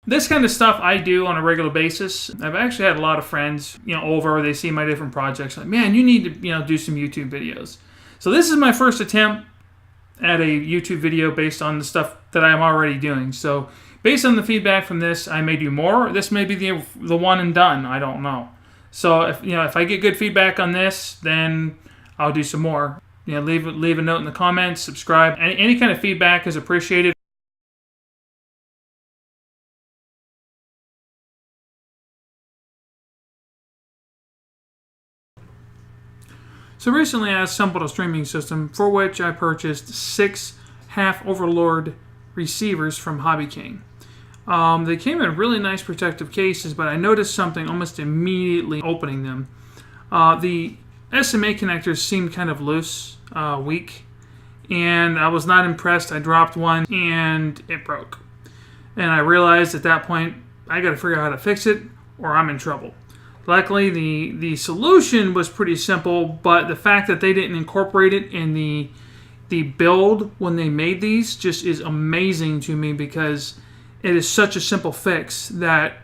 This kind of stuff I do on a regular basis. I've actually had a lot of friends, over. They see my different projects. Like, man, you need to, do some YouTube videos. So this is my first attempt at a YouTube video based on the stuff that I'm already doing. So based on the feedback from this, I may do more. This may be the one and done. I don't know. So if I get good feedback on this, then I'll do some more. Leave a note in the comments, subscribe. Any kind of feedback is appreciated. So recently I assembled a streaming system for which I purchased 6 Half Overlord receivers from Hobby King. They came in really nice protective cases, but I noticed something almost immediately opening them. The SMA connectors seemed kind of loose, weak, and I was not impressed. I dropped one and it broke. And I realized at that point, I got to figure out how to fix it or I'm in trouble. Luckily, the solution was pretty simple, but the fact that they didn't incorporate it in the build when they made these just is amazing to me, because it is such a simple fix that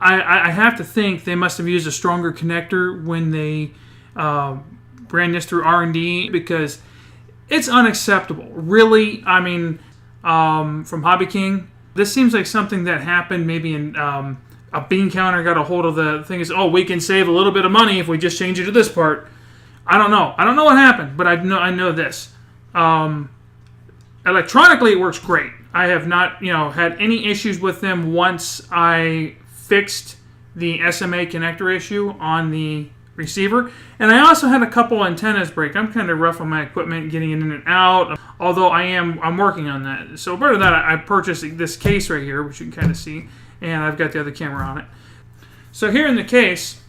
I have to think they must have used a stronger connector when they ran this through R&D, because it's unacceptable. Really, I mean, from Hobby King, this seems like something that happened maybe in... a bean counter got a hold of the thing. We can save a little bit of money if we just change it to this part. I don't know. I don't know what happened, but I know this. Electronically, it works great. I have not, had any issues with them once I fixed the SMA connector issue on the receiver. And I also had a couple antennas break. I'm kind of rough on my equipment, getting it in and out. Although I'm working on that. So part of that, I purchased this case right here, which you can kind of see. And I've got the other camera on it. So here in the case,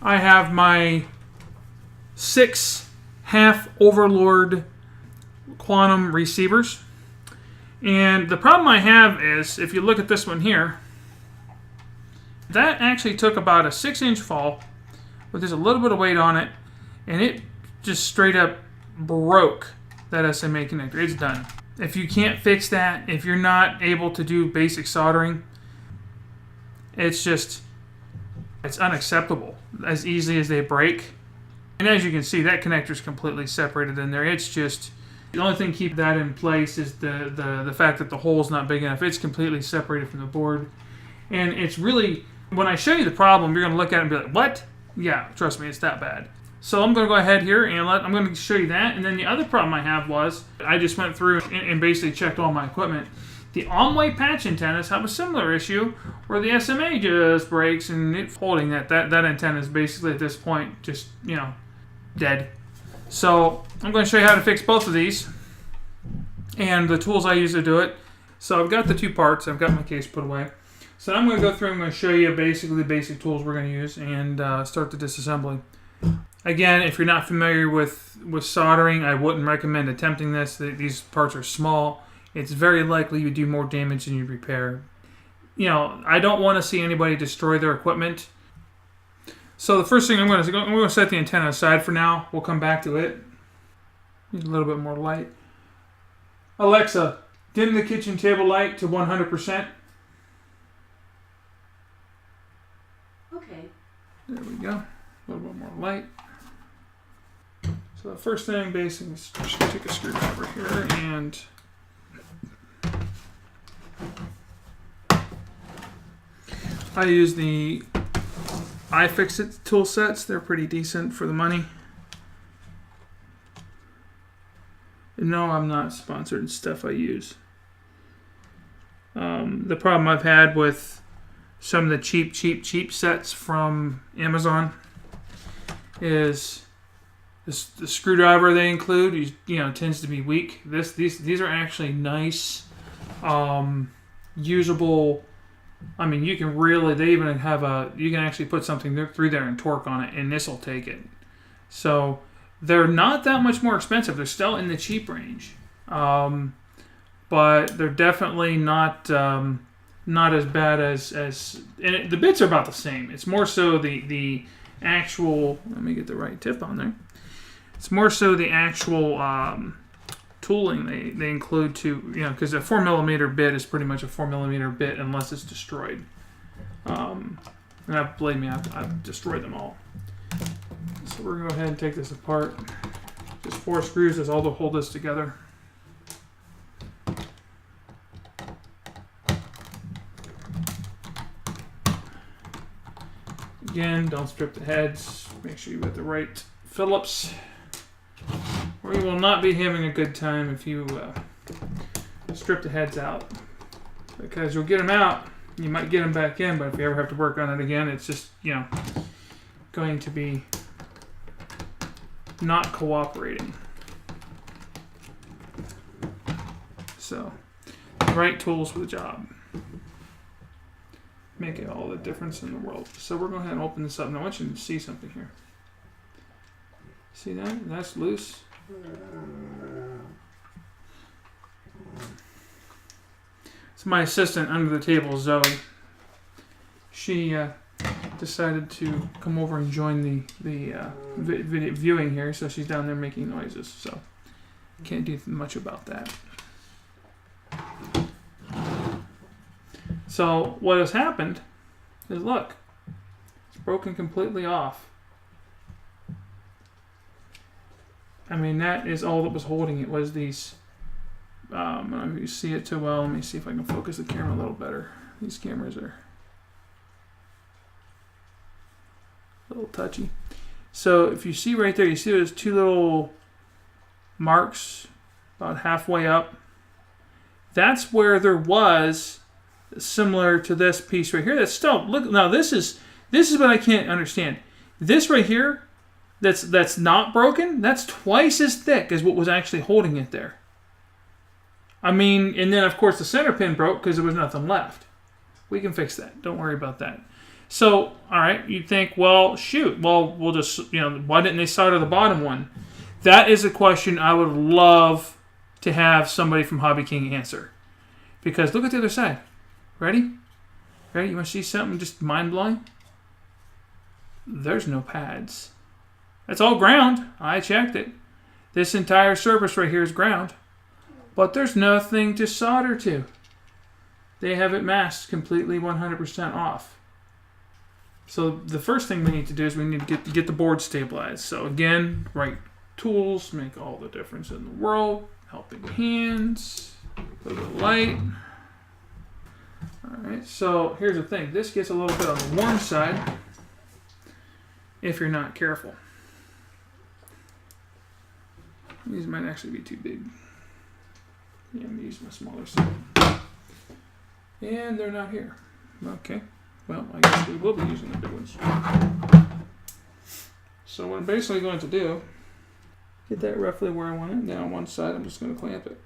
I have my 6 Half Overlord Quantum receivers. And the problem I have is, if you look at this one here, that actually took about a 6-inch fall with just a little bit of weight on it, and it just straight up broke that SMA connector. It's done. If you can't fix that, if you're not able to do basic soldering, it's unacceptable as easily as they break. And as you can see, that connector is completely separated in there. It's just, the only thing keeping that in place is the fact that the hole's not big enough. It's completely separated from the board. And it's really, when I show you the problem, you're going to look at it and be like, what? Yeah, trust me, it's that bad. So I'm going to go ahead here and I'm going to show you that. And then the other problem I have was, I just went through and basically checked all my equipment. The AOMWAY patch antennas have a similar issue where the SMA just breaks and it's holding that antenna is basically at this point just, dead. So I'm going to show you how to fix both of these and the tools I use to do it. So I've got the 2 parts. I've got my case put away. So I'm going to go through and I'm going to show you basically the basic tools we're going to use and start the disassembly. Again, if you're not familiar with soldering, I wouldn't recommend attempting this. These parts are small. It's very likely you do more damage than you repair. I don't want to see anybody destroy their equipment. So the first thing I'm going to set the antenna aside for now. We'll come back to it. Need a little bit more light. Alexa, dim the kitchen table light to 100%. Okay. There we go. A little bit more light. So the first thing basically is just take a screwdriver here and I use the iFixit tool sets. They're pretty decent for the money. No, I'm not sponsored stuff I use. The problem I've had with some of the cheap sets from Amazon is the screwdriver they include, tends to be weak. These are actually nice, usable. I mean, you can really, they even have you can actually put something through there and torque on it, and this will take it. So they're not that much more expensive. They're still in the cheap range, but they're definitely not as bad as and the bits are about the same. It's more so the actual. Let me get the right tip on there. It's more so the actual tooling they include to, because a 4mm bit is pretty much a 4mm bit unless it's destroyed. And believe me, I've destroyed them all. So we're going to go ahead and take this apart. Just 4 screws is all to hold this together. Again, don't strip the heads. Make sure you get the right Phillips. Or you will not be having a good time if you strip the heads out. Because you'll get them out, you might get them back in, but if you ever have to work on it again, it's just, going to be not cooperating. So, the right tools for the job make it all the difference in the world. So we're going to go ahead and open this up. Now I want you to see something here. See that? That's loose. So my assistant under the table, Zoe, she decided to come over and join the video viewing here, so she's down there making noises. So can't do much about that. So what has happened is, look, it's broken completely off. I mean, that is all that was holding it, was these, I don't know if you see it too well. Let me see if I can focus the camera a little better. These cameras are a little touchy. So if you see right there, you see those 2 little marks about halfway up. That's where there was, similar to this piece right here. That's still, look, now this is what I can't understand. This right here, that's not broken, that's twice as thick as what was actually holding it there. I mean, and then of course the center pin broke because there was nothing left. We can fix that. Don't worry about that. So, all right, you'd think, well, shoot, well, we'll just, why didn't they solder the bottom one? That is a question I would love to have somebody from Hobby King answer. Because look at the other side. Ready? Ready? You want to see something just mind-blowing? There's no pads. That's all ground. I checked it. This entire surface right here is ground. But there's nothing to solder to. They have it masked completely 100% off. So the first thing we need to do is we need to get the board stabilized. So again, right tools make all the difference in the world. Helping hands. A little bit of light. Alright, so here's the thing. This gets a little bit on the warm side if you're not careful. These might actually be too big. Yeah, I'm going to use my smaller side. And they're not here. Okay. Well, I guess we will be using the big ones. So what I'm basically going to do, get that roughly where I want it. Then on one side, I'm just going to clamp it.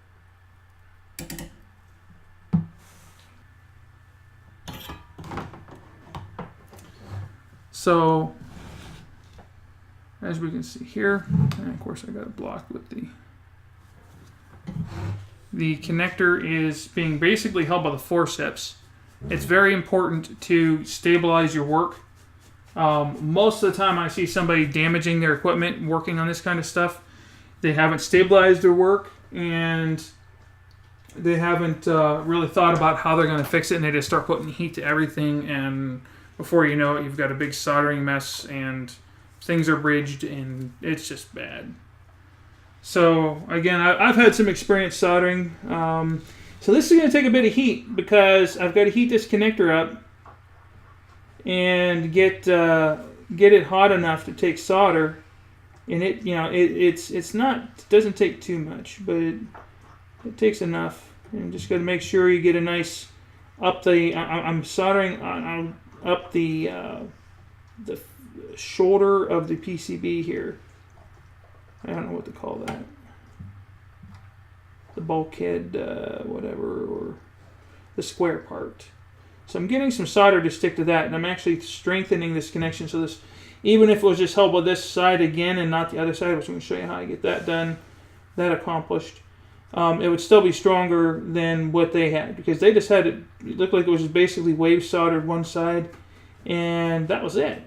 So, as we can see here, and of course I got it blocked with the connector is being basically held by the forceps. It's very important to stabilize your work. Most of the time I see somebody damaging their equipment working on this kind of stuff. They haven't stabilized their work and they haven't really thought about how they're going to fix it, and they just start putting heat to everything, and before you know it, you've got a big soldering mess and things are bridged and it's just bad. So again, I've had some experience soldering. So this is going to take a bit of heat because I've got to heat this connector up and get it hot enough to take solder. And it doesn't take too much, but it takes enough. And just got to make sure you get a nice I'm soldering up the shoulder of the PCB here. I don't know what to call that. The bulkhead, whatever, or the square part. So I'm getting some solder to stick to that, and I'm actually strengthening this connection. So this, even if it was just held by this side again and not the other side, I was going to show you how I get that done, that accomplished. It would still be stronger than what they had, because they just had it looked like it was just basically wave soldered one side, and that was it.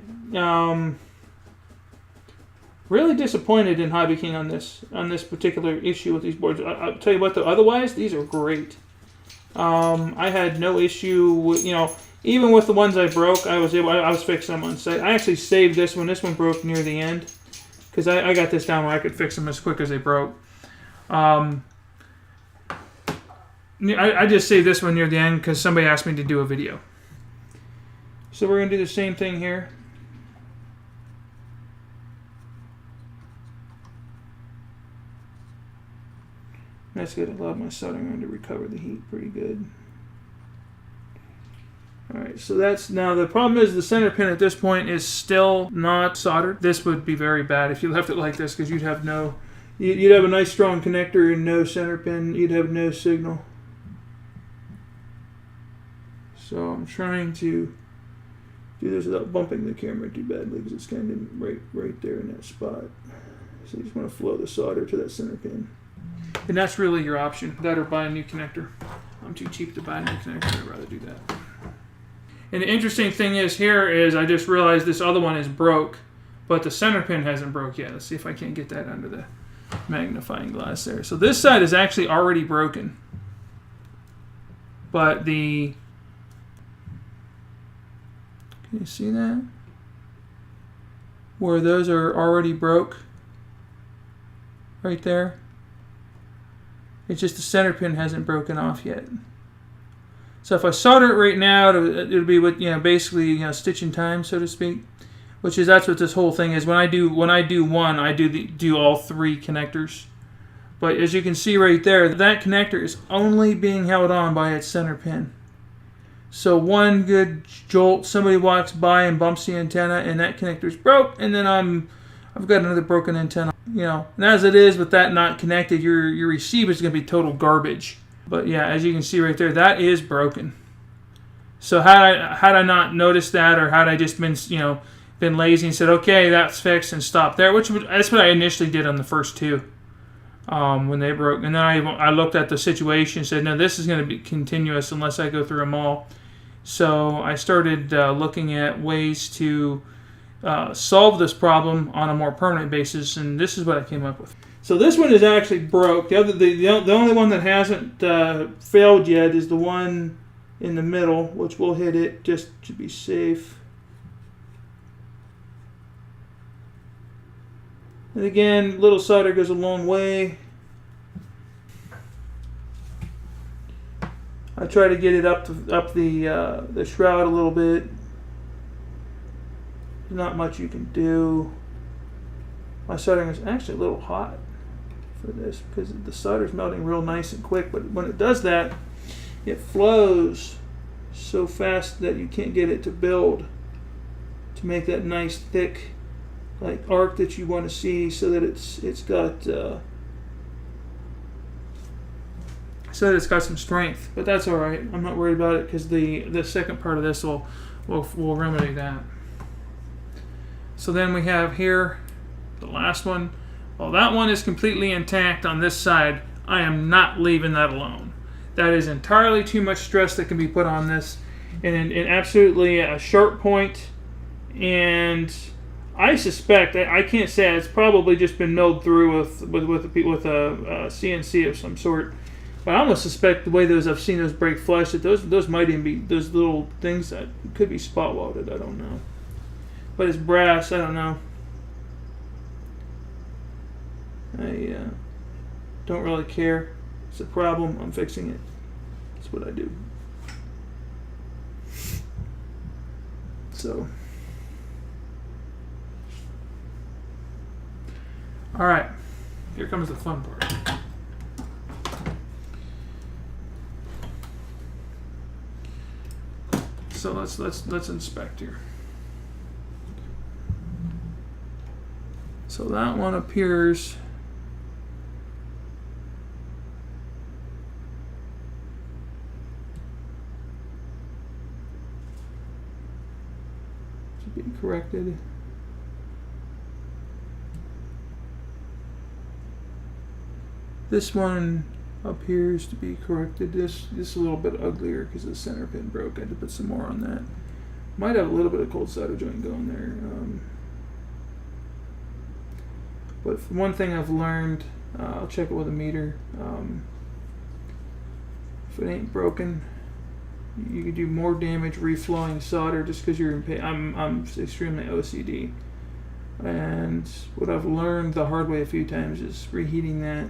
Really disappointed in Hobby King on this particular issue with these boards. I'll tell you what, though, otherwise these are great. I had no issue with, even with the ones I broke, I was fixing them on site. I actually saved this one. This one broke near the end because I got this down where I could fix them as quick as they broke. I just saved this one near the end because somebody asked me to do a video. So we're going to do the same thing here. That's good. I love my soldering iron to recover the heat pretty good. Alright, so that's, now the problem is the center pin at this point is still not soldered. This would be very bad if you left it like this because you'd have you'd have a nice strong connector and no center pin. You'd have no signal. So I'm trying to do this without bumping the camera too badly because it's kind of right there in that spot. So you just want to flow the solder to that center pin. And that's really your option. That or buy a new connector. I'm too cheap to buy a new connector. I'd rather do that. And the interesting thing is here is I just realized this other one is broke, but the center pin hasn't broke yet. Let's see if I can't get that under the magnifying glass there. So this side is actually already broken. But can you see that? Where those are already broke. Right there. It's just the center pin hasn't broken off yet. So if I solder it right now, it'll be with basically stitching time, so to speak. That's what this whole thing is. When I do one, I do all three connectors. But as you can see right there, that connector is only being held on by its center pin. So one good jolt, somebody walks by and bumps the antenna, and that connector's broke, and then I've got another broken antenna. And as it is with that not connected, your receiver is going to be total garbage. But yeah, as you can see right there, that is broken. So had I not noticed that, or had I just been lazy and said, okay, that's fixed and stopped there, that's what I initially did on the first two when they broke. And then I looked at the situation and said, no, this is going to be continuous unless I go through them all. So I started looking at ways to solve this problem on a more permanent basis, and this is what I came up with. So this one is actually broke. The only one that hasn't failed yet is the one in the middle, which we'll hit it just to be safe. And again, little solder goes a long way. I try to get it up the shroud a little bit. There's not much you can do. My soldering is actually a little hot for this because the solder's melting real nice and quick, but when it does that, it flows so fast that you can't get it to build to make that nice thick arc that you want to see, so that it's got some strength. But that's all right. I'm not worried about it because the second part of this will remedy that. So then we have here the last one. Well, that one is completely intact on this side. I am not leaving that alone. That is entirely too much stress that can be put on this, and absolutely a sharp point. And I suspect, I can't say, it's probably just been milled through with a CNC of some sort. But I almost suspect the way I've seen those break flush, that those might even be those little things that could be spot welded. I don't know. But it's brass. I don't know. I don't really care. It's a problem. I'm fixing it. That's what I do. So, all right. Here comes the fun part. So let's inspect here. So that one appears to be corrected. This one appears to be corrected. This is a little bit uglier because the center pin broke. I had to put some more on that. Might have a little bit of cold solder joint going there. But one thing I've learned, I'll check it with a meter. If it ain't broken, you can do more damage reflowing solder just because you're in pain. I'm extremely OCD, and what I've learned the hard way a few times is reheating that.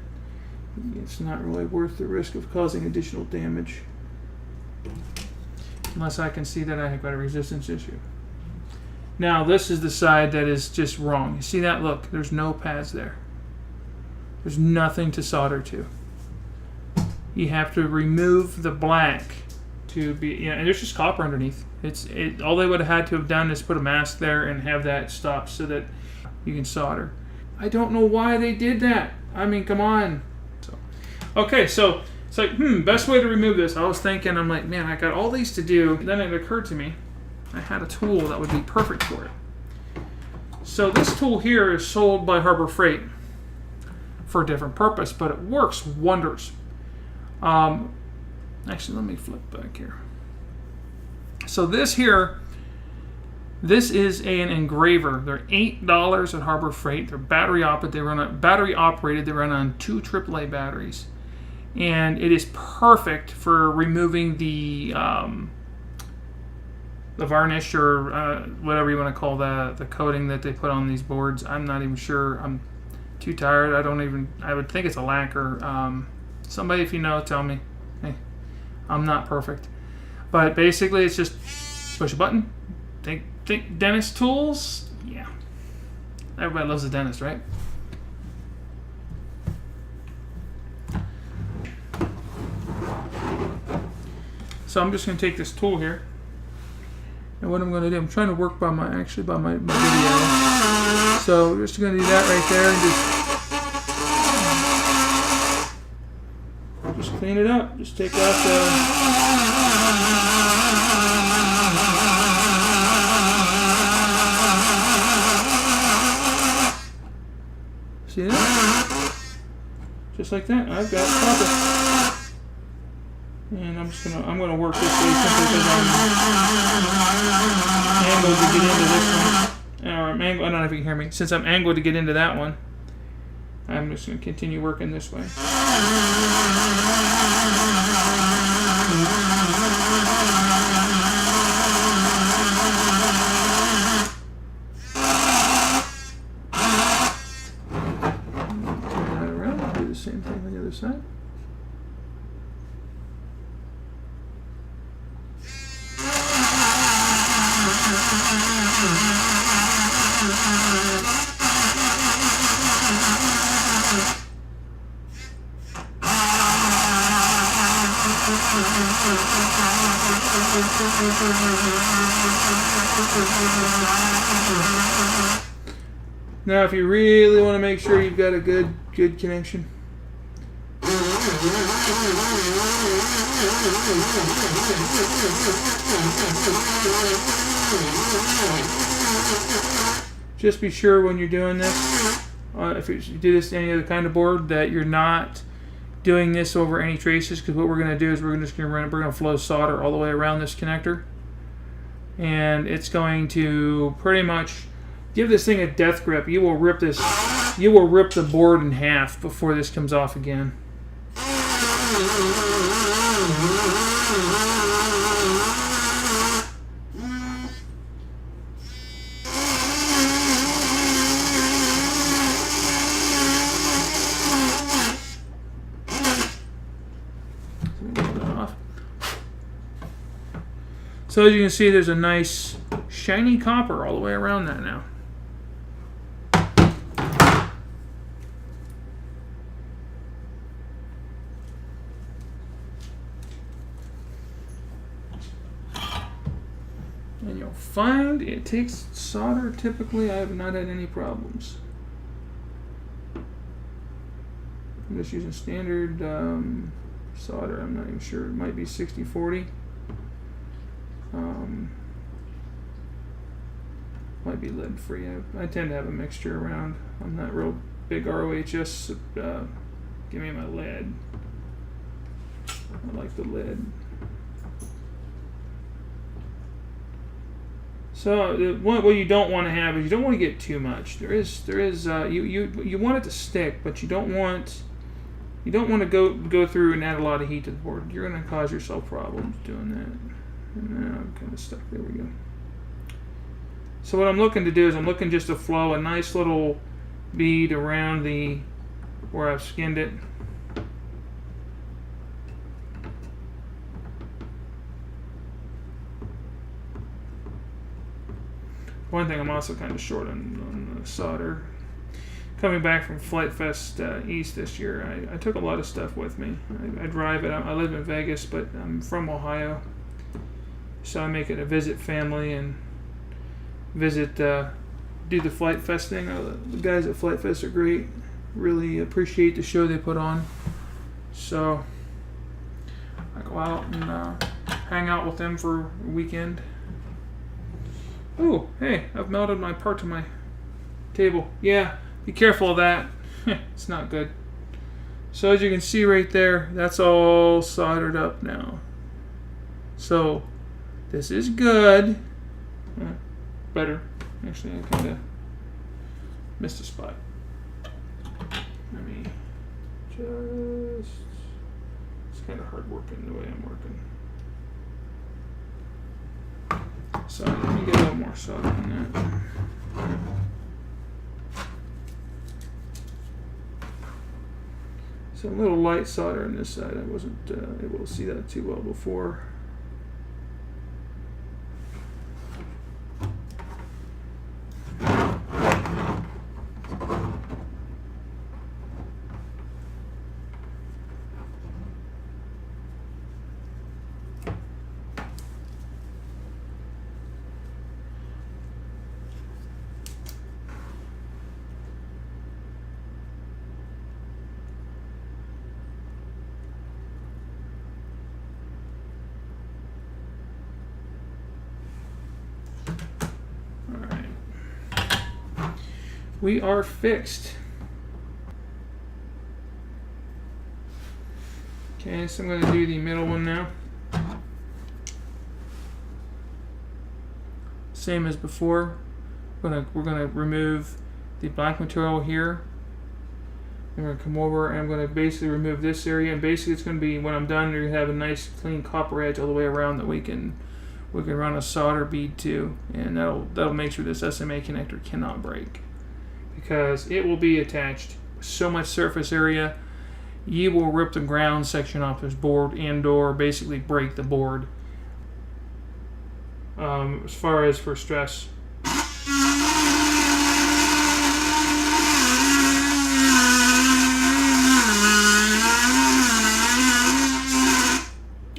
It's not really worth the risk of causing additional damage, unless I can see that I have got a resistance issue. Now this is the side that is just wrong. You see that? Look, there's no pads there. There's nothing to solder to. You have to remove the black to be, and there's just copper underneath. All they would have had to have done is put a mask there and have that stop so that you can solder. I don't know why they did that. I mean, come on. Okay, so it's like, best way to remove this. I was thinking, I'm like, man, I got all these to do. Then it occurred to me, I had a tool that would be perfect for it. So this tool here is sold by Harbor Freight for a different purpose, but it works wonders. Actually, let me flip back here. So this here, this is an engraver. They're $8 at Harbor Freight. They're battery operated. They run on 2 AAA batteries, and it is perfect for removing the varnish or whatever you want to call the coating that they put on these boards. I'm not even sure. I'm too tired. I would think it's a lacquer. Somebody, if you know, tell me. Hey, I'm not perfect. But basically, it's just push a button. Think dentist tools? Yeah. Everybody loves a dentist, right? So I'm just going to take this tool here. And what I'm going to do, I'm trying to work by my video. So we're just going to do that right there and just clean it up. Just take out see that? Just like that, I've got copper. And I'm gonna work this way simply because I'm angled to get into this one. Or I'm angled, I don't know if you can hear me. Since I'm angled to get into that one, I'm just gonna continue working this way. Turn that around, do the same thing on the other side. Now, if you really want to make sure you've got a good connection, just be sure when you're doing this, if you do this to any other kind of board, that you're not doing this over any traces, because what we're going to do is we're going to flow solder all the way around this connector, and it's going to pretty much give this thing a death grip. You will rip the board in half before this comes off again. So as you can see, there's a nice shiny copper all the way around that now. And you'll find it takes solder. Typically, I have not had any problems. I'm just using standard solder. I'm not even sure. It might be 60-40. Might be lead free. I tend to have a mixture around. I'm not real big ROHS. Give me my lead. I like the lead. So what you don't want to have is you don't want to get too much. You want it to stick, but you don't want to go through and add a lot of heat to the board. You're going to cause yourself problems doing that. And now I'm kind of stuck. There we go. So what I'm looking to do is I'm looking just to flow a nice little bead around where I've skinned it. One thing, I'm also kind of short on the solder. Coming back from Flight Fest East this year, I took a lot of stuff with me. I drive it. I live in Vegas, but I'm from Ohio. So I make it a visit family and visit, do the Flight Fest thing. The guys at Flight Fest are great. Really appreciate the show they put on. So I go out and hang out with them for a weekend. Oh, hey, I've melted my part to my table. Yeah, be careful of that. It's not good. So as you can see right there, that's all soldered up now. So this is good. Better. Actually, I kind of missed a spot. Let me just... It's kind of hard working the way I'm working. So let me get a little more solder on that. So a little light solder on this side. I wasn't able to see that too well before. We are fixed. Okay, so I'm going to do the middle one now. Same as before. We're going to remove the black material here. I'm going to come over and I'm going to basically remove this area. And basically it's going to be, when I'm done, you're going to have a nice clean copper edge all the way around that we can run a solder bead to. And that'll make sure this SMA connector cannot break, because it will be attached with so much surface area, you will rip the ground section off this board and/or basically break the board. As far as for stress.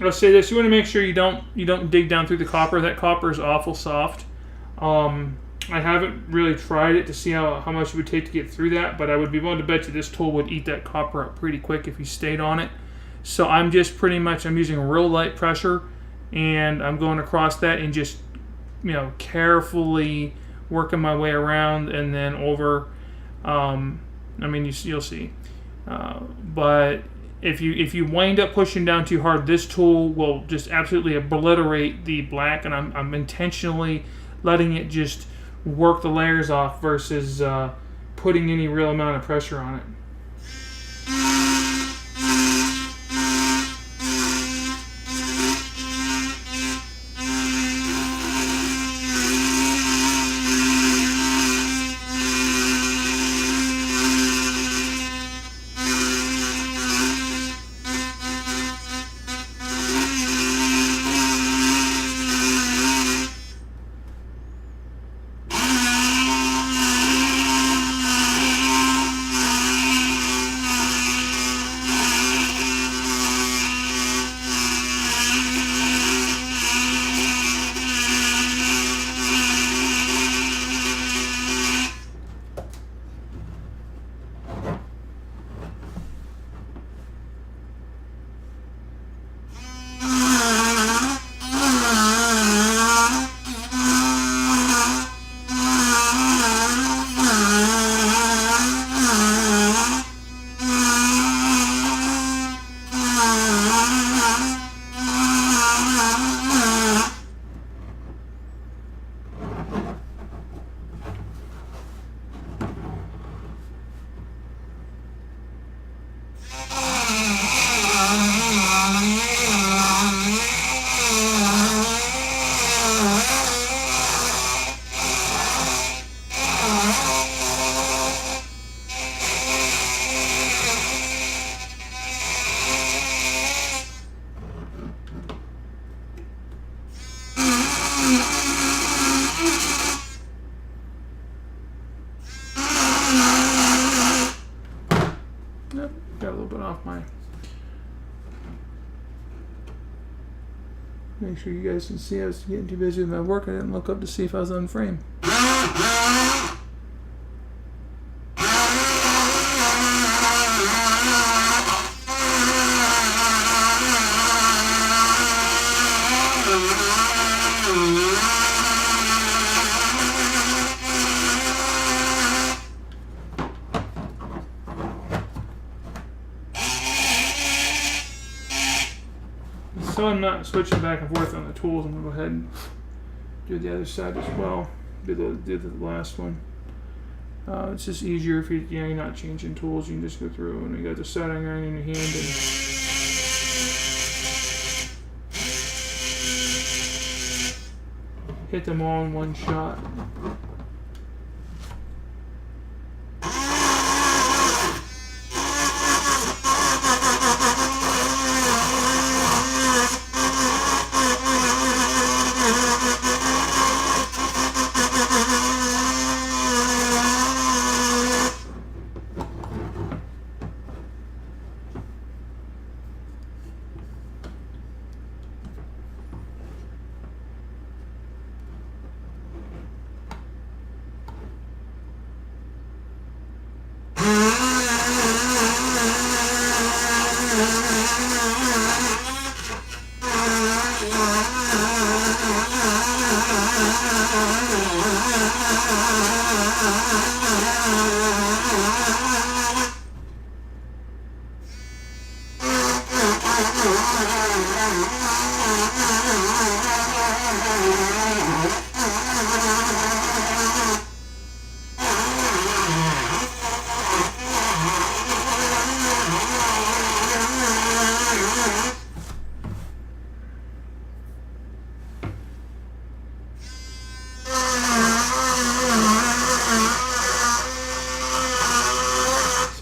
I'll say this: you want to make sure you don't dig down through the copper. That copper is awful soft. I haven't really tried it to see how much it would take to get through that, but I would be willing to bet you this tool would eat that copper up pretty quick if you stayed on it. So I'm just I'm using real light pressure, and I'm going across that and just, carefully working my way around and then over. You'll see. But if you wind up pushing down too hard, this tool will just absolutely obliterate the black, and I'm intentionally letting it just work the layers off versus putting any real amount of pressure on it. Make sure you guys can see. I was getting too busy with my work. I didn't look up to see if I was on frame. So I'm not switching back and forth on the tools. I'm gonna go ahead and do the other side as well. Do the last one. It's just easier if you're not changing tools. You can just go through and you got the soldering iron in your hand and hit them all in one shot.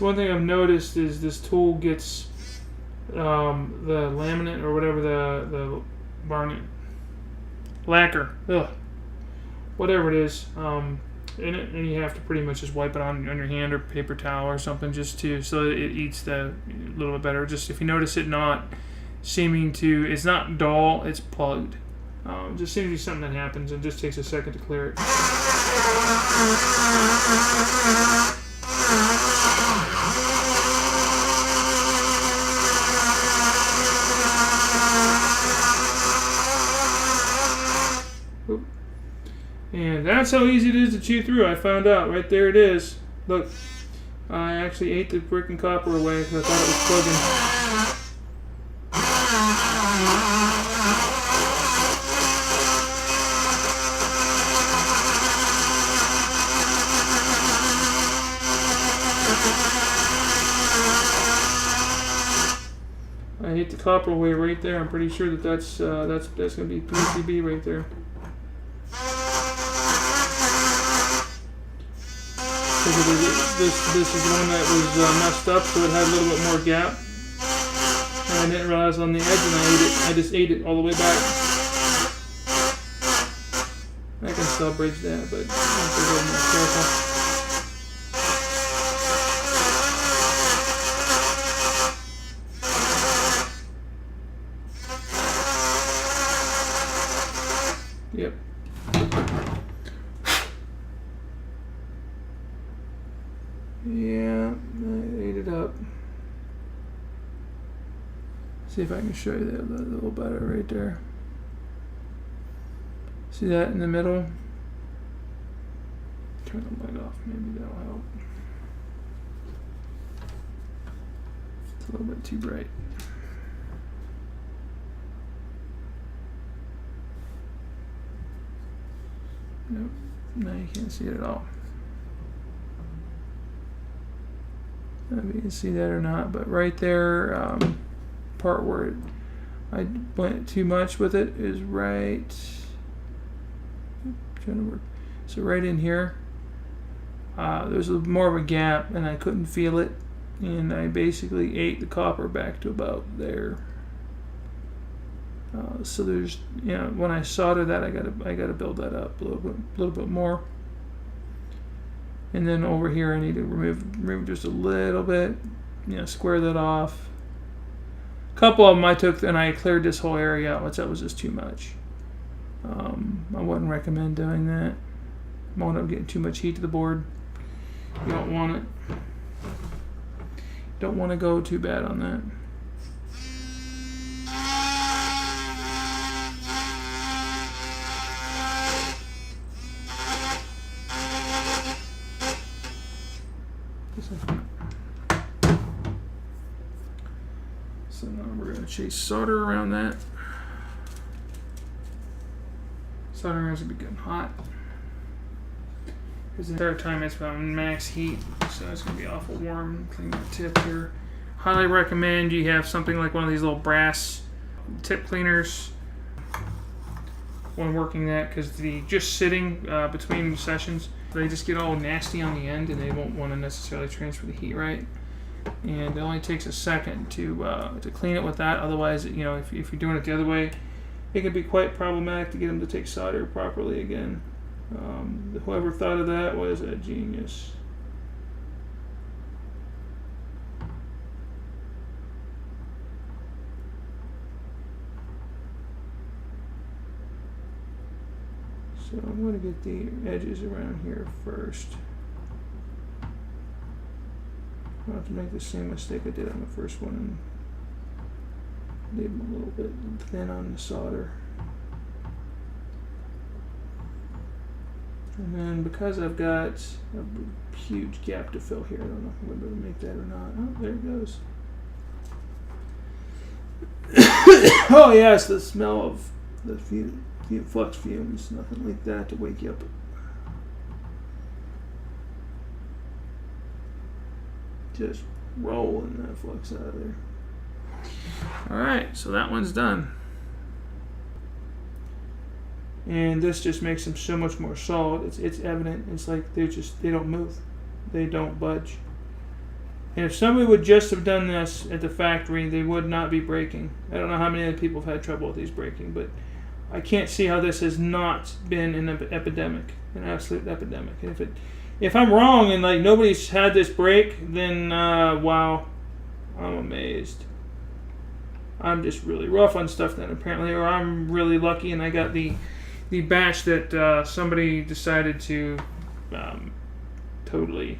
One thing I've noticed is this tool gets the laminate or whatever the varnish lacquer, whatever it is, in it, and you have to pretty much just wipe it on your hand or paper towel or something just to so it eats a little bit better. Just if you notice it not seeming to, it's not dull, it's plugged. Just seems to be something that happens and just takes a second to clear it. And that's how easy it is to chew through. I found out. Right there it is. Look, I actually ate the freaking copper away because I thought it was plugging. I ate the copper away right there. I'm pretty sure that's going to be PCB right there. This is one that was messed up, so it had a little bit more gap. And I didn't realize on the edge, and I ate it. I just ate it all the way back. I can still bridge that, but I have to be a little more careful. Yep. Yeah, I ate it up. See if I can show you that a little better right there. See that in the middle? Turn the light off, maybe that'll help. It's a little bit too bright. Nope, now you can't see it at all. I don't know if you can see that or not, but right there, part where I went too much with it is right. Trying to work. So right in here, there's more of a gap, and I couldn't feel it, and I basically ate the copper back to about there. So there's, when I solder that, I gotta build that up a little bit more. And then over here, I need to remove just a little bit, square that off. couple of them I took and I cleared this whole area out, which that was just too much. I wouldn't recommend doing that. Won't end up getting too much heat to the board. You don't want it. Don't want to go too bad on that. So now we're going to chase solder around that. Soldering iron's going to be getting hot. Because the entire time it's about max heat, so it's going to be awful warm. Clean the tip here. Highly recommend you have something like one of these little brass tip cleaners when working that, because the just sitting between sessions, they just get all nasty on the end and they won't want to necessarily transfer the heat right. And it only takes a second to clean it with that. Otherwise, you know, if you're doing it the other way, it can be quite problematic to get them to take solder properly again. Whoever thought of that was a genius. So I'm going to get the edges around here first. I'll have to make the same mistake I did on the first one and leave them a little bit thin on the solder. And then because I've got a huge gap to fill here, I don't know if I'm going to be able to make that or not. Oh, there it goes. Oh yes, the smell of the flux fumes, nothing like that to wake you up. Just rolling that flux out of there. Alright, so that one's done. And this just makes them so much more solid. It's evident. It's like they don't move. They don't budge. And if somebody would just have done this at the factory, they would not be breaking. I don't know how many other people have had trouble with these breaking, but I can't see how this has not been an epidemic, an absolute epidemic. And if I'm wrong and like nobody's had this break, then wow, I'm amazed. I'm just really rough on stuff then apparently, or I'm really lucky and I got the batch that somebody decided to totally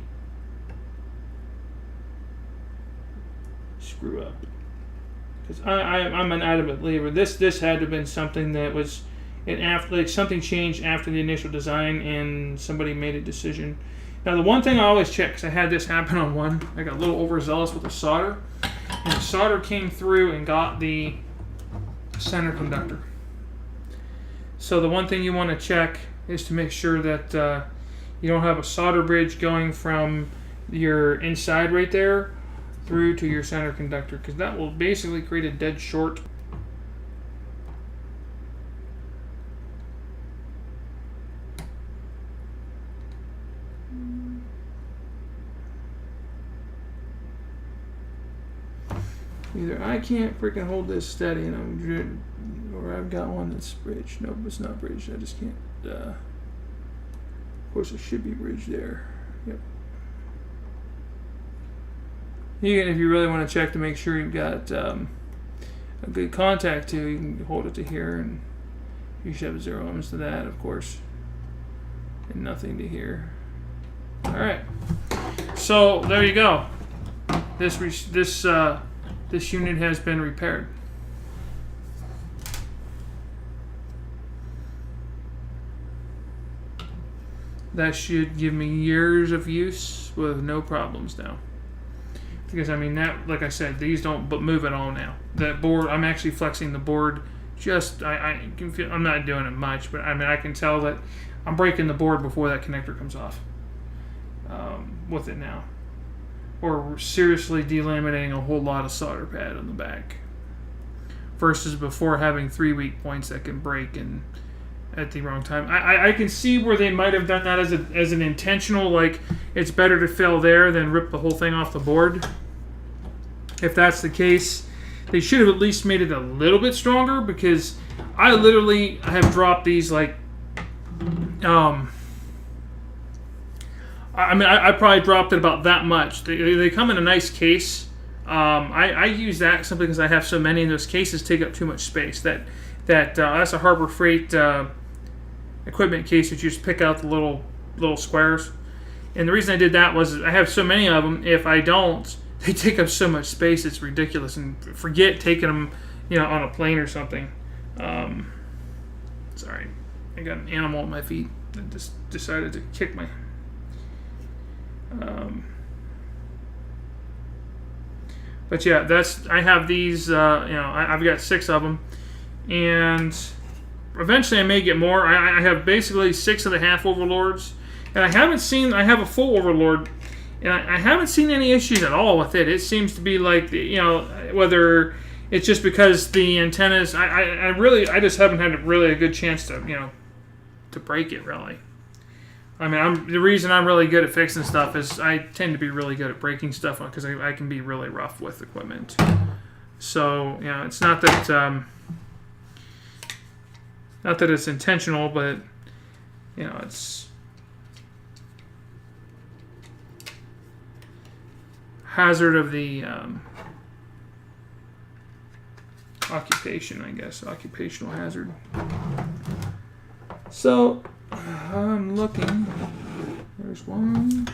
screw up. Because I'm an adamant believer. This had to have been something that was something changed after the initial design and somebody made a decision. Now the one thing I always check, because I had this happen on one, I got a little overzealous with the solder, and the solder came through and got the center conductor. So the one thing you want to check is to make sure that you don't have a solder bridge going from your inside right there through to your center conductor, because that will basically create a dead short. Either I can't freaking hold this steady and I'm or I've got one that's bridged. Nope, it's not bridged. I just can't. Of course, it should be bridged there. Yep. If you really want to check to make sure you've got a good contact to, you can hold it to here, and you should have 0 ohms to that, of course, and nothing to here. All right. So there you go. This unit has been repaired. That should give me years of use with no problems now. Because I mean that, like I said, these don't move at all now. That board, I'm actually flexing the board. Just I can feel I'm not doing it much, but I mean I can tell that I'm breaking the board before that connector comes off with it now, or seriously delaminating a whole lot of solder pad on the back. Versus before having 3 weak points that can break and at the wrong time. I can see where they might have done that as an intentional, like it's better to fail there than rip the whole thing off the board. If that's the case, they should have at least made it a little bit stronger, because I literally have dropped these like I probably dropped it about that much. They come in a nice case. I use that simply because I have so many, and those cases take up too much space. That's a Harbor Freight equipment case that you just pick out the little squares. And the reason I did that was I have so many of them. If I don't, they take up so much space. It's ridiculous. And forget taking them, on a plane or something. Sorry, I got an animal at my feet that just decided to kick my. But yeah, I have these. I've got 6 of them, and eventually I may get more. I have basically 6 of the Half Overlords. And I have a full Overlord, and I haven't seen any issues at all with it. It seems to be like, whether it's just because the antennas, I just haven't had really a good chance to break it, really. I mean, the reason I'm really good at fixing stuff is I tend to be really good at breaking stuff because I can be really rough with equipment. So, it's not that it's intentional, but, it's hazard of the occupation, I guess. Occupational hazard. So, I'm looking. There's one.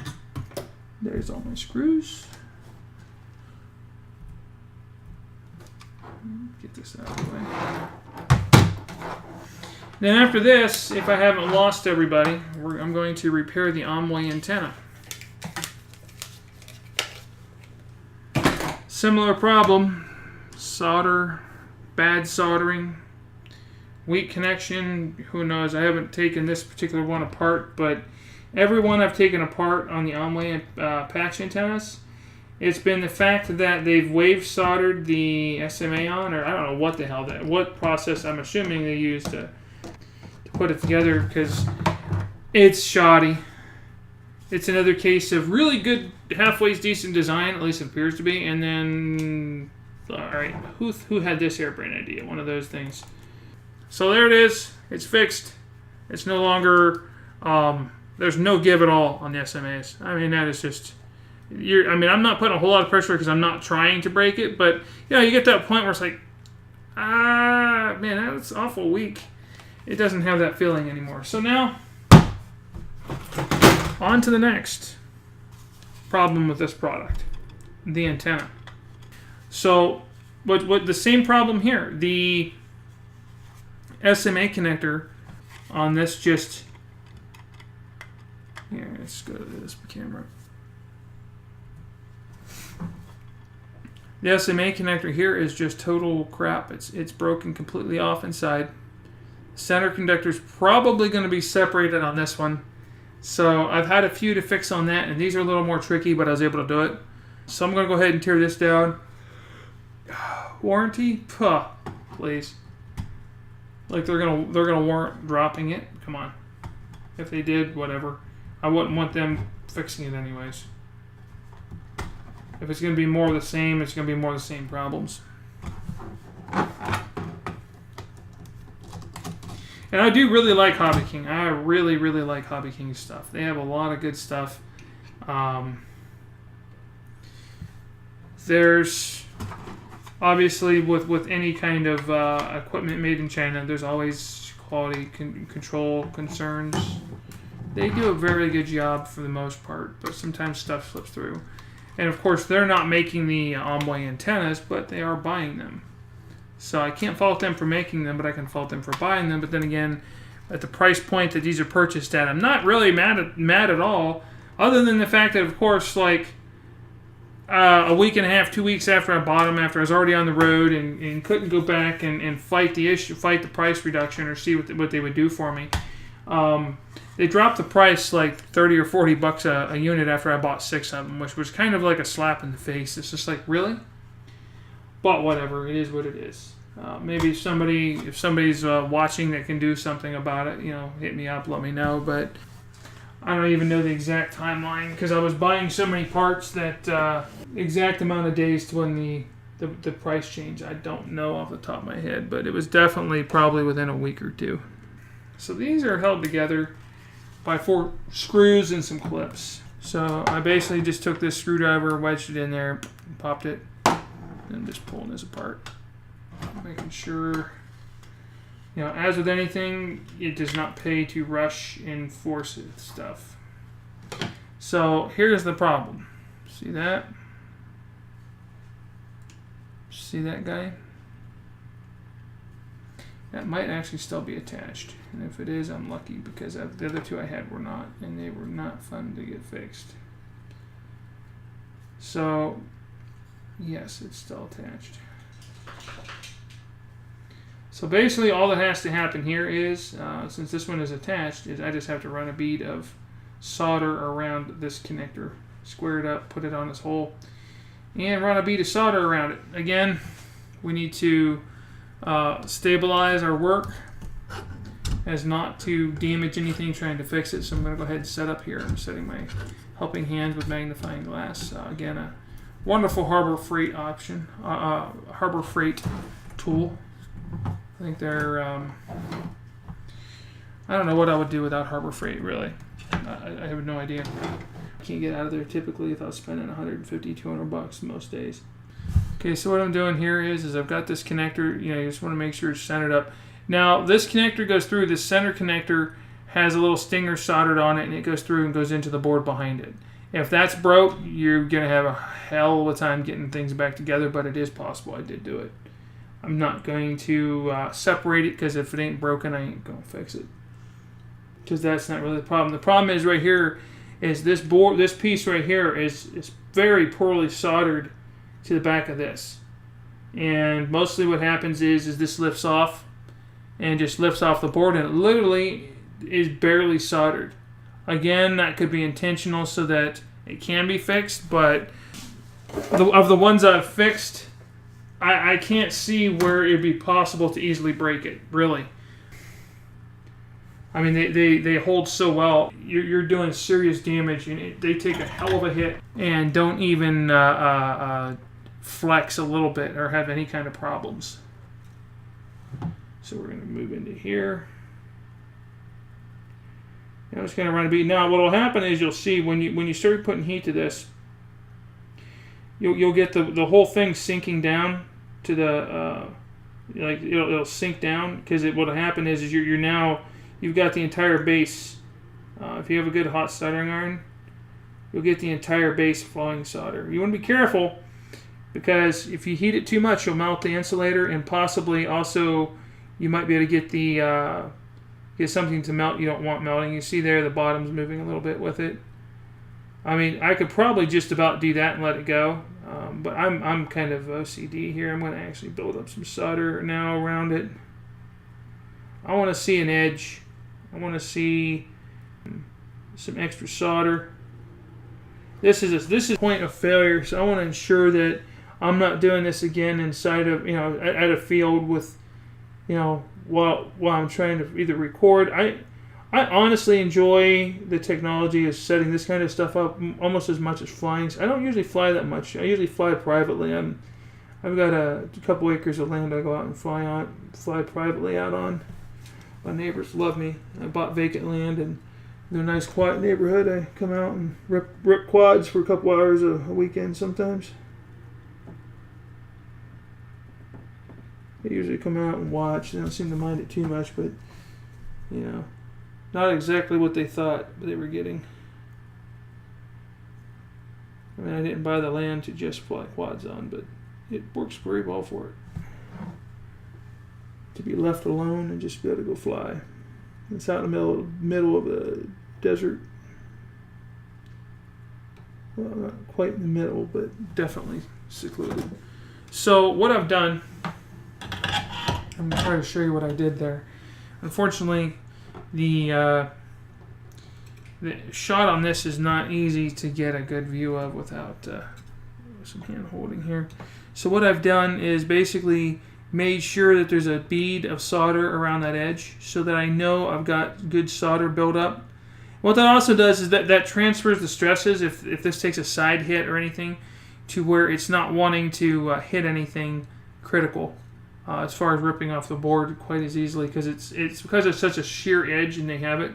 There's all my screws. Get this out of the way. Then after this, if I haven't lost everybody, I'm going to repair the AOMWAY antenna. Similar problem, solder, bad soldering, weak connection, who knows. I haven't taken this particular one apart, but every one I've taken apart on the AOMWAY patch antennas, it's been the fact that they've wave soldered the SMA on, or I don't know what the hell what process I'm assuming they used to put it together, because it's shoddy. It's another case of really good, halfway decent design, at least it appears to be, and then, alright, who had this airbrain idea? One of those things. So there it is. It's fixed. It's no longer, there's no give at all on the SMAs. I mean, that is just, I'm not putting a whole lot of pressure because I'm not trying to break it, but, you get to that point where it's like, man, that's awful weak. It doesn't have that feeling anymore. So now, on to the next problem with this product, the antenna. So, what the same problem here. The SMA connector on this just... Here, let's go to this camera. The SMA connector here is just total crap. It's broken completely off inside. Center conductor is probably going to be separated on this one. So I've had a few to fix on that, and these are a little more tricky, but I was able to do it. So I'm going to go ahead and tear this down. Warranty? Puh, please. Like they're gonna warrant dropping it. Come on. If they did, whatever. I wouldn't want them fixing it anyways. If it's going to be more of the same, it's going to be more of the same problems. And I do really like Hobby King. I really, really like Hobby King's stuff. They have a lot of good stuff. There's obviously with any kind of equipment made in China, there's always quality control concerns. They do a very good job for the most part, but sometimes stuff slips through. And of course, they're not making the AOMWAY antennas, but they are buying them. So I can't fault them for making them, but I can fault them for buying them. But then again, at the price point that these are purchased at, I'm not really mad at all, other than the fact that, of course, like a week and a half, 2 weeks after I bought them, after I was already on the road and couldn't go back and fight the issue, fight the price reduction, or see what they would do for me. They dropped the price like 30 or 40 bucks a unit after I bought 6 of them, which was kind of like a slap in the face. It's just like, really? But whatever, it is what it is. Maybe if somebody's watching that can do something about it, hit me up, let me know. But I don't even know the exact timeline because I was buying so many parts that exact amount of days to when the price change, I don't know off the top of my head, but it was definitely probably within a week or two. So these are held together by 4 screws and some clips. So I basically just took this screwdriver, wedged it in there, popped it. and just pulling this apart, making sure, as with anything, it does not pay to rush and force stuff. So here's the problem. See that? See that guy? That might actually still be attached. And if it is, I'm lucky, because the other two I had were not, and they were not fun to get fixed. So, yes, it's still attached. So basically all that has to happen here is, since this one is attached, is I just have to run a bead of solder around this connector. Square it up, put it on this hole, and run a bead of solder around it. Again, we need to stabilize our work as not to damage anything trying to fix it. So I'm going to go ahead and set up here. I'm setting my helping hand with magnifying glass. Again, a wonderful Harbor Freight option, Harbor Freight tool. I think they're, I don't know what I would do without Harbor Freight, really. I have no idea. I can't get out of there typically without spending $150, $200 most days. Okay, so what I'm doing here is I've got this connector. You just want to make sure it's centered up. Now, this connector goes through. This center connector has a little stinger soldered on it, and it goes through and goes into the board behind it. If that's broke, you're going to have a hell of a time getting things back together, but it is possible. I did do it. I'm not going to separate it, because if it ain't broken, I ain't going to fix it. Because that's not really the problem. The problem is right here is this board, this piece right here is very poorly soldered to the back of this. And mostly what happens is this lifts off and just lifts off the board, and it literally is barely soldered. Again, that could be intentional so that it can be fixed, but of the ones I've fixed, I can't see where it'd be possible to easily break it, really. I mean, they hold so well. You're doing serious damage, and they take a hell of a hit and don't even flex a little bit or have any kind of problems. So we're going to move into here. I'm just going to run a bead. Now, what will happen is you'll see when you start putting heat to this, you'll get the whole thing sinking down to the like it'll sink down, because what'll happen is you've got the entire base. If you have a good hot soldering iron, you'll get the entire base flowing solder. You want to be careful, because if you heat it too much, you'll melt the insulator, and possibly also you might be able to get something to melt you don't want melting. You see there the bottom's moving a little bit with it. I mean, I could probably just about do that and let it go, but I'm kind of OCD here. I'm going to actually build up some solder now around it. I want to see an edge. I want to see some extra solder. This is a point of failure, so I want to ensure that I'm not doing this again inside of at a field with while I'm trying to either record. I honestly enjoy the technology of setting this kind of stuff up almost as much as flying. I don't usually fly that much. I usually fly privately. I've got a couple acres of land I go out and fly privately out on. My neighbors love me. I bought vacant land, and in a nice quiet neighborhood, I come out and rip quads for a couple hours a weekend sometimes. They usually come out and watch. They don't seem to mind it too much, but not exactly what they thought they were getting. I mean, I didn't buy the land to just fly quads on, but it works very well for it. To be left alone and just be able to go fly. It's out in the middle of the desert. Well, not quite in the middle, but definitely secluded. So what I've done, I'm going to try to show you what I did there. Unfortunately, the shot on this is not easy to get a good view of without some hand holding here. So what I've done is basically made sure that there's a bead of solder around that edge so that I know I've got good solder built up. What that also does is that transfers the stresses if this takes a side hit or anything to where it's not wanting to hit anything critical as far as ripping off the board quite as easily, because it's because it's such a sheer edge and they have it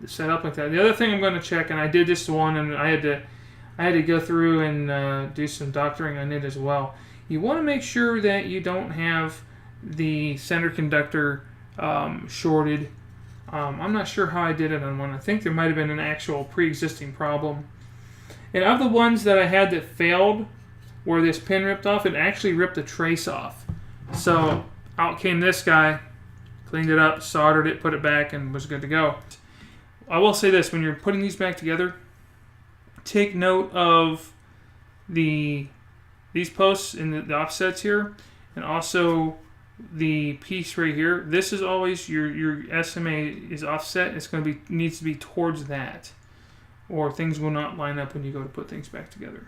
set up like that. The other thing I'm going to check, and I did this one and I had to go through and do some doctoring on it as well, you want to make sure that you don't have the center conductor shorted. I'm not sure how I did it on one. I think there might have been an actual pre-existing problem. And of the ones that I had that failed, where this pin ripped off, it actually ripped the trace off. So out came this guy, cleaned it up, soldered it, put it back, and was good to go. I will say this, when you're putting these back together, take note of these posts and the offsets here, and also the piece right here. This is always your SMA is offset. It's going to be needs to be towards that, or things will not line up when you go to put things back together.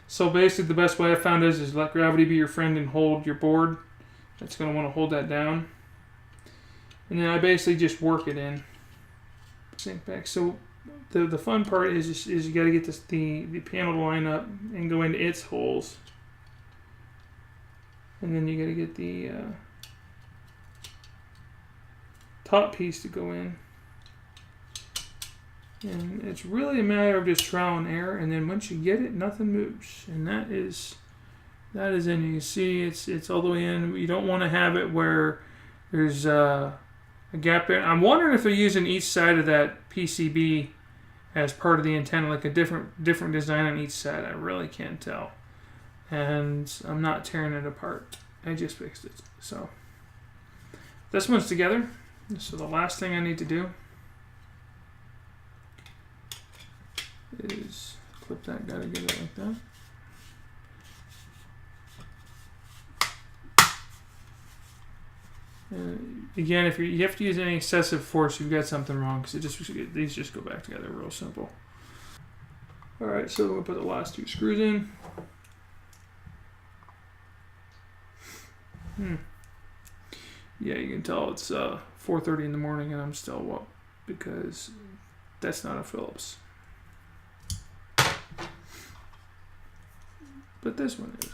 So basically, the best way I found is let gravity be your friend and hold your board. That's going to want to hold that down, and then I basically just work it in. Sink back. So the fun part is you got to get the panel to line up and go into its holes. And then you got to get the top piece to go in. And it's really a matter of just trial and error. And then once you get it, nothing moves. And that is in. You can see it's all the way in. You don't want to have it where there's a gap there. I'm wondering if they're using each side of that PCB as part of the antenna, like a different design on each side. I really can't tell. And I'm not tearing it apart. I just fixed it. So this one's together. So the last thing I need to do is clip that guy together like that. Again, if you have to use any excessive force, you've got something wrong, because these just go back together real simple. All right, so we'll put the last two screws in. Yeah, you can tell it's 4:30 in the morning and I'm still up because that's not a Phillips. But this one is.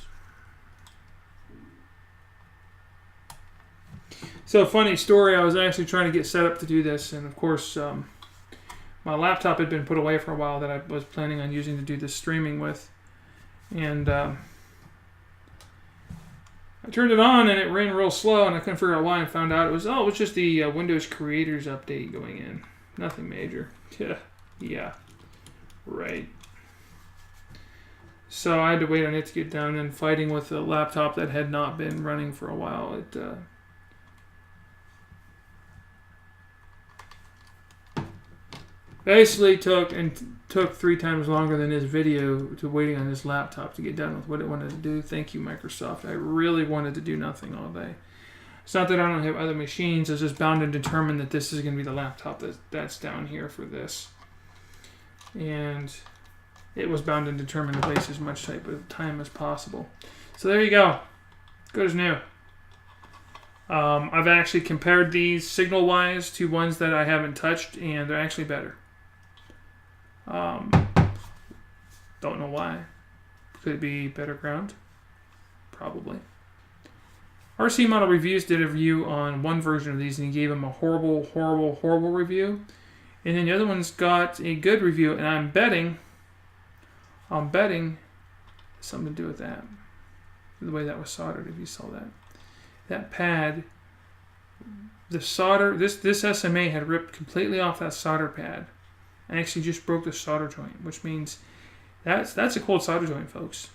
So, funny story, I was actually trying to get set up to do this, and of course, my laptop had been put away for a while that I was planning on using to do this streaming with. And I turned it on and it ran real slow, and I couldn't figure out why. I found out it was just the Windows Creators update going in. Nothing major. Yeah. Right. So I had to wait on it to get down, and fighting with a laptop that had not been running for a while. It basically took 3 times longer than this video to waiting on this laptop to get done with what it wanted to do. Thank you, Microsoft. I really wanted to do nothing all day. It's not that I don't have other machines. I was just bound and determined that this is going to be the laptop that's down here for this. And it was bound and determined to waste as much type of time as possible. So there you go. Good as new. I've actually compared these signal-wise to ones that I haven't touched, and they're actually better. Don't know why. Could it be better ground? Probably. RC Model Reviews did a review on one version of these, and he gave them a horrible, horrible, horrible review. And then the other one's got a good review, and I'm betting something to do with that. The way that was soldered, if you saw that. That pad, the solder, this SMA had ripped completely off that solder pad. And actually just broke the solder joint, which means that's a cold solder joint, folks.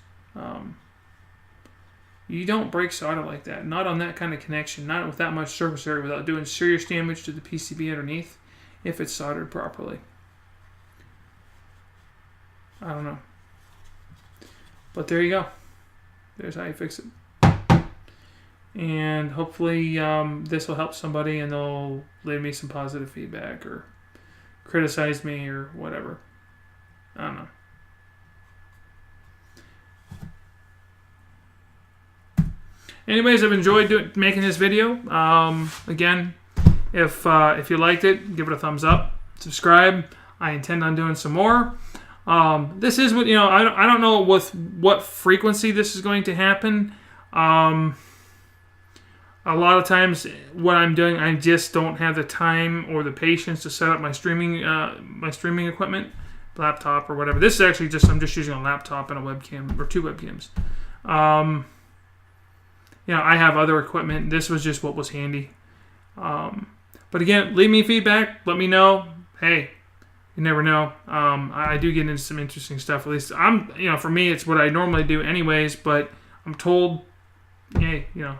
You don't break solder like that. Not on that kind of connection. Not with that much surface area without doing serious damage to the PCB underneath if it's soldered properly. I don't know. But there you go. There's how you fix it. And hopefully this will help somebody and they'll leave me some positive feedback or criticize me or whatever. I don't know. Anyways, I've enjoyed making this video. Again, if you liked it, give it a thumbs up. Subscribe. I intend on doing some more. This is what, I don't know with what frequency this is going to happen. A lot of times what I'm doing, I just don't have the time or the patience to set up my streaming equipment. laptop or whatever. This is actually just, I'm just using a laptop and a webcam, or 2 webcams. You know, I have other equipment. This was just what was handy. But again, leave me feedback. Let me know. Hey, you never know. I do get into some interesting stuff. At least you know, for me, it's what I normally do anyways. But I'm told, hey, you know,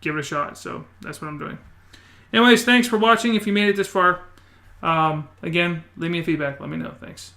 give it a shot. So that's what I'm doing. Anyways, thanks for watching. If you made it this far, again, leave me a feedback. Let me know. Thanks.